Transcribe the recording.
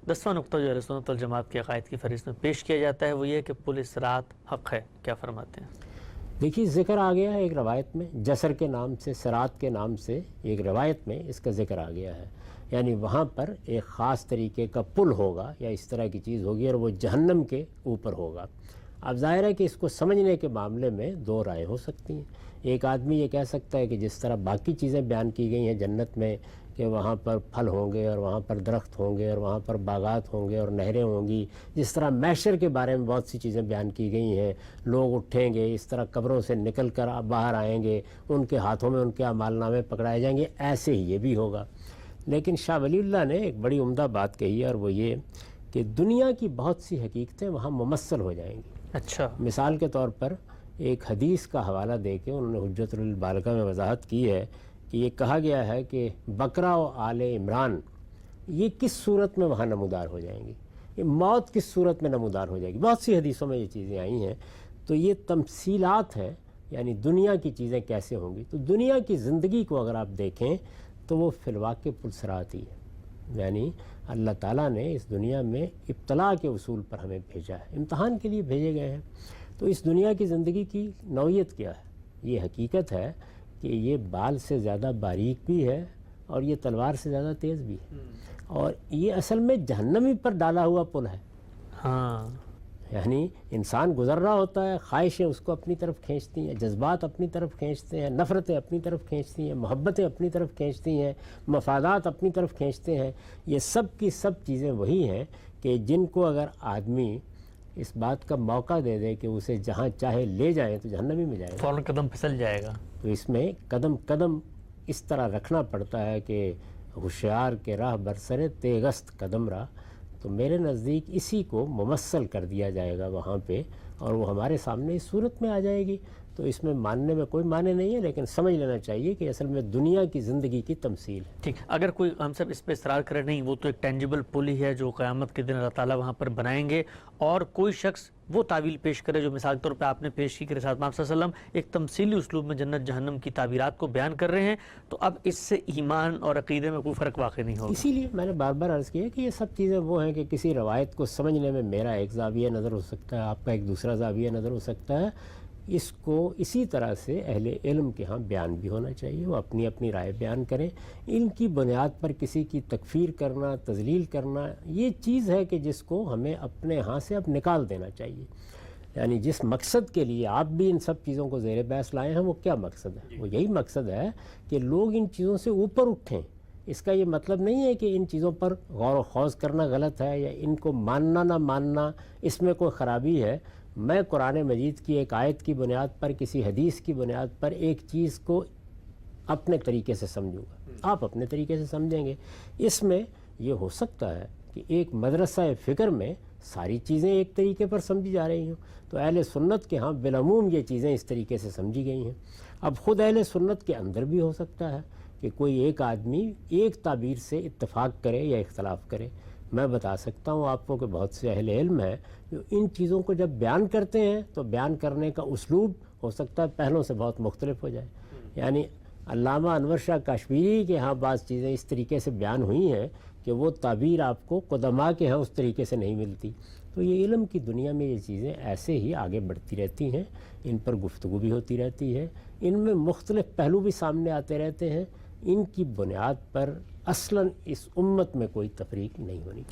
10واں نقطہ جو اہل سنت والجماعت کے عقائد کی فہرست میں پیش کیا جاتا ہے وہ یہ ہے کہ پل صراط حق ہے، کیا فرماتے ہیں؟ دیکھیے، ذکر آ گیا ہے ایک روایت میں، جسر کے نام سے، صراط کے نام سے ایک روایت میں اس کا ذکر آ گیا ہے، یعنی وہاں پر ایک خاص طریقے کا پل ہوگا یا اس طرح کی چیز ہوگی اور وہ جہنم کے اوپر ہوگا۔ اب ظاہر ہے کہ اس کو سمجھنے کے معاملے میں دو رائے ہو سکتی ہیں۔ ایک آدمی یہ کہہ سکتا ہے کہ جس طرح باقی چیزیں بیان کی گئی ہیں جنت میں کہ وہاں پر پھل ہوں گے اور وہاں پر درخت ہوں گے اور وہاں پر باغات ہوں گے اور نہریں ہوں گی، جس طرح محشر کے بارے میں بہت سی چیزیں بیان کی گئی ہیں، لوگ اٹھیں گے، اس طرح قبروں سے نکل کر باہر آئیں گے، ان کے ہاتھوں میں ان کے اعمال نامے پکڑائے جائیں گے، ایسے ہی یہ بھی ہوگا۔ لیکن شاہ ولی اللہ نے ایک بڑی عمدہ بات کہی ہے اور وہ یہ کہ دنیا کی بہت سی حقیقتیں وہاں ممثل ہو جائیں گی۔ اچھا، مثال کے طور پر ایک حدیث کا حوالہ دے کے انہوں نے حجت البالغہ میں وضاحت کی ہے کہ یہ کہا گیا ہے کہ بقرہ و آل عمران یہ کس صورت میں وہاں نمودار ہو جائیں گی، یہ موت کس صورت میں نمودار ہو جائے گی۔ بہت سی حدیثوں میں یہ چیزیں آئی ہیں، تو یہ تمثیلات ہیں، یعنی دنیا کی چیزیں کیسے ہوں گی۔ تو دنیا کی زندگی کو اگر آپ دیکھیں تو وہ فی الواقع پلسرات ہی ہے، یعنی اللہ تعالیٰ نے اس دنیا میں ابتلاء کے اصول پر ہمیں بھیجا ہے، امتحان کے لیے بھیجے گئے ہیں۔ تو اس دنیا کی زندگی کی نوعیت کیا ہے؟ یہ حقیقت ہے کہ یہ بال سے زیادہ باریک بھی ہے اور یہ تلوار سے زیادہ تیز بھی ہے، اور یہ اصل میں جہنمی پر ڈالا ہوا پل ہے۔ ہاں، یعنی انسان گزر رہا ہوتا ہے، خواہشیں اس کو اپنی طرف کھینچتی ہیں، جذبات اپنی طرف کھینچتے ہیں، نفرتیں اپنی طرف کھینچتی ہیں، محبتیں اپنی طرف کھینچتی ہیں، مفادات اپنی طرف کھینچتے ہیں۔ یہ سب کی سب چیزیں وہی ہیں کہ جن کو اگر آدمی اس بات کا موقع دے دے کہ اسے جہاں چاہے لے جائیں تو جہنمی میں جائے گا، فوراً قدم پھسل جائے گا۔ تو اس میں قدم قدم اس طرح رکھنا پڑتا ہے کہ ہوشیار کے راہ برسر تیغست قدم راہ۔ تو میرے نزدیک اسی کو ممثل کر دیا جائے گا وہاں پہ، اور وہ ہمارے سامنے اس صورت میں آ جائے گی۔ تو اس میں ماننے میں کوئی معنی نہیں ہے، لیکن سمجھ لینا چاہیے کہ اصل میں دنیا کی زندگی کی تمثیل ہے۔ ٹھیک، اگر کوئی ہم سب اس پہ اصرار کرے نہیں، وہ تو ایک ٹینجیبل پل ہی ہے جو قیامت کے دن اللہ تعالیٰ وہاں پر بنائیں گے، اور کوئی شخص وہ تعویل پیش کرے جو مثال کے طور پہ آپ نے پیش کی کہ رسالت محمد صلی اللہ علیہ وسلم ایک تمثیلی اسلوب میں جنت جہنم کی تعبیرات کو بیان کر رہے ہیں، تو اب اس سے ایمان اور عقیدے میں کوئی فرق واقع نہیں ہوگا۔ اسی لیے میں نے بار بار عرض کیا کہ یہ سب چیزیں وہ ہیں کہ کسی روایت کو سمجھنے میں میرا ایک زاویہ نظر ہو سکتا ہے، آپ کا ایک دوسرا زاویہ نظر ہو سکتا ہے۔ اس کو اسی طرح سے اہل علم کے ہاں بیان بھی ہونا چاہیے، وہ اپنی اپنی رائے بیان کریں۔ ان کی بنیاد پر کسی کی تکفیر کرنا، تذلیل کرنا، یہ چیز ہے کہ جس کو ہمیں اپنے ہاں سے اب نکال دینا چاہیے۔ یعنی جس مقصد کے لیے آپ بھی ان سب چیزوں کو زیر بحث لائے ہیں، وہ کیا مقصد ہے؟ وہ یہی مقصد ہے کہ لوگ ان چیزوں سے اوپر اٹھیں۔ اس کا یہ مطلب نہیں ہے کہ ان چیزوں پر غور و خوض کرنا غلط ہے یا ان کو ماننا نہ ماننا اس میں کوئی خرابی ہے۔ میں قرآن مجید کی ایک آیت کی بنیاد پر، کسی حدیث کی بنیاد پر ایک چیز کو اپنے طریقے سے سمجھوں گا، آپ اپنے طریقے سے سمجھیں گے۔ اس میں یہ ہو سکتا ہے کہ ایک مدرسہ فکر میں ساری چیزیں ایک طریقے پر سمجھی جا رہی ہوں، تو اہل سنت کے ہاں بالعموم یہ چیزیں اس طریقے سے سمجھی گئی ہیں۔ اب خود اہل سنت کے اندر بھی ہو سکتا ہے کہ کوئی ایک آدمی ایک تعبیر سے اتفاق کرے یا اختلاف کرے۔ میں بتا سکتا ہوں آپ کو کہ بہت سے اہل علم ہیں جو ان چیزوں کو جب بیان کرتے ہیں تو بیان کرنے کا اسلوب ہو سکتا ہے پہلوں سے بہت مختلف ہو جائے۔ یعنی علامہ انور شاہ کاشمیری کے ہاں بعض چیزیں اس طریقے سے بیان ہوئی ہیں کہ وہ تعبیر آپ کو قدماء کے ہاں اس طریقے سے نہیں ملتی۔ تو یہ علم کی دنیا میں یہ چیزیں ایسے ہی آگے بڑھتی رہتی ہیں، ان پر گفتگو بھی ہوتی رہتی ہے، ان میں مختلف پہلو بھی سامنے آتے رہتے ہیں۔ ان کی بنیاد پر اصلاً اس امت میں کوئی تفریق نہیں ہونی۔